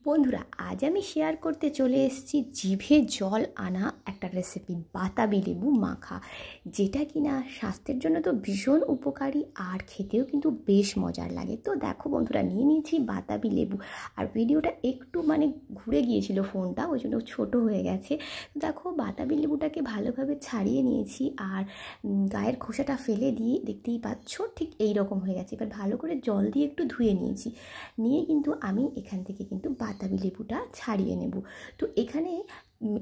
বন্ধুরা, আজ আমি শেয়ার করতে চলে এসেছি জিভে জল আনা একটা রেসিপি, বাতাবি লেবু মাখা, যেটা কিনা স্বাস্থ্যের জন্য তো ভীষণ উপকারী আর খেতেও কিন্তু বেশ মজার লাগে। তো দেখো বন্ধুরা, নিয়ে নিয়েছি বাতাবি লেবু। আর ভিডিওটা একটু ঘুরে গিয়েছিল ফোনটা, ওই জন্য ছোটো হয়ে গেছে। দেখো, বাতাবি লেবুটাকে ভালোভাবে ছাড়িয়ে নিয়েছি আর গায়ের খোসাটা ফেলে দিয়ে দেখতেই পাচ্ছ ঠিক এই রকম হয়ে গেছে। এবার ভালো করে জল দিয়ে একটু ধুয়ে নিয়েছি, নিয়ে কিন্তু আমি এখান থেকে কিন্তু বাতাবি লেবুটা ছাড়িয়ে নেব। তো এখানে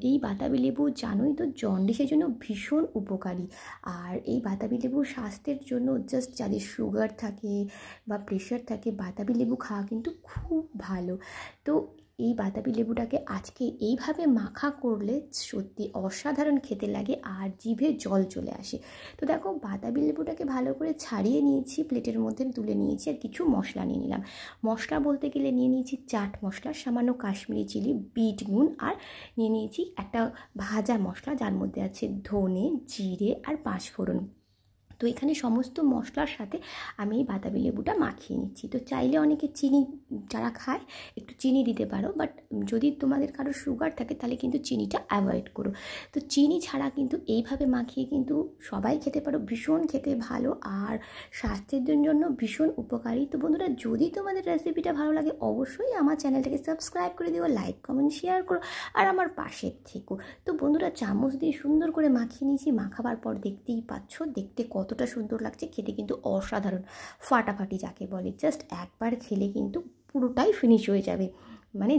এই বাতাবি লেবু জানোই তো জন্ডিসের জন্য ভীষণ উপকারী। আর এই বাতাবি লেবু স্বাস্থ্যের জন্য জাস্ট যাদের সুগার থাকে বা প্রেশার থাকে, বাতাবি লেবু খাওয়া কিন্তু খুব ভালো। তো এই বাতাবি লেবুটাকে আজকে এইভাবে মাখা করলে সত্যি অসাধারণ খেতে লাগে আর জিভে জল চলে আসে। তো দেখো, বাতাবি লেবুটাকে ভালো করে ছাড়িয়ে নিয়েছি, প্লেটের মধ্যে তুলে নিয়েছি আর কিছু মশলা নিয়ে নিলাম। মশলা বলতে গেলে নিয়ে নিয়েছি চাট মশলা, সামান্য কাশ্মীরি চিলি, বিট নুন, আর নিয়ে নিয়েছি একটা ভাজা মশলা যার মধ্যে আছে ধনে, জিরে আর পাঁচফোড়ন। তো এখানে সমস্ত মশলার সাথে আমি এই বাতাবি লেবুটা মাখিয়ে নিচ্ছি। তো চাইলে অনেকে চিনি, যারা খায় একটু চিনি দিতে পারো, বাট যদি তোমাদের কারো সুগার থাকে তাহলে কিন্তু চিনিটা অ্যাভয়েড করো। তো চিনি ছাড়া কিন্তু এইভাবে মাখিয়ে কিন্তু সবাই খেতে পারো, ভীষণ খেতে ভালো আর স্বাস্থ্যের জন্য ভীষণ উপকারী। তো বন্ধুরা, যদি তোমাদের রেসিপিটা ভালো লাগে অবশ্যই আমার চ্যানেলটাকে সাবস্ক্রাইব করে দিও, লাইক কমেন্ট শেয়ার করো আর আমার পাশে থেকো। তো বন্ধুরা, চামচ দিয়ে সুন্দর করে মাখিয়ে নিয়েছি। মাখাবার পর দেখতেই পাচ্ছ দেখতে কতটা সুন্দর লাগছে, খেতে কিন্তু অসাধারণ, ফাটাফাটি যাকে বলে। জাস্ট একবার খেলে কিন্তু পুরোটাই ফিনিশ হয়ে যাবে,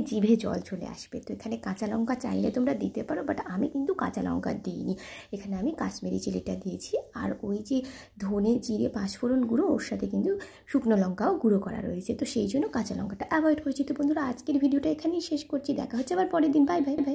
জিভে জল চলে আসবে। তো এখানে কাঁচা লঙ্কা চাইলে তোমরা দিতে পারো, বাট আমি কিন্তু কাঁচা লঙ্কা দিইনি। এখানে আমি কাশ্মীরি চিলিটা দিয়েছি আর ওই যে ধনে, জিরে, পাঁচফোড়ন গুঁড়ো, ওর সাথে কিন্তু শুকনো লঙ্কাও গুঁড়ো করা রয়েছে, তো সেই জন্য কাঁচা লঙ্কাটা অ্যাভয়েড করছি। তো বন্ধুরা, আজকের ভিডিওটা এখানেই শেষ করছি। দেখা হচ্ছে আবার পরের দিন। Bye bye bye.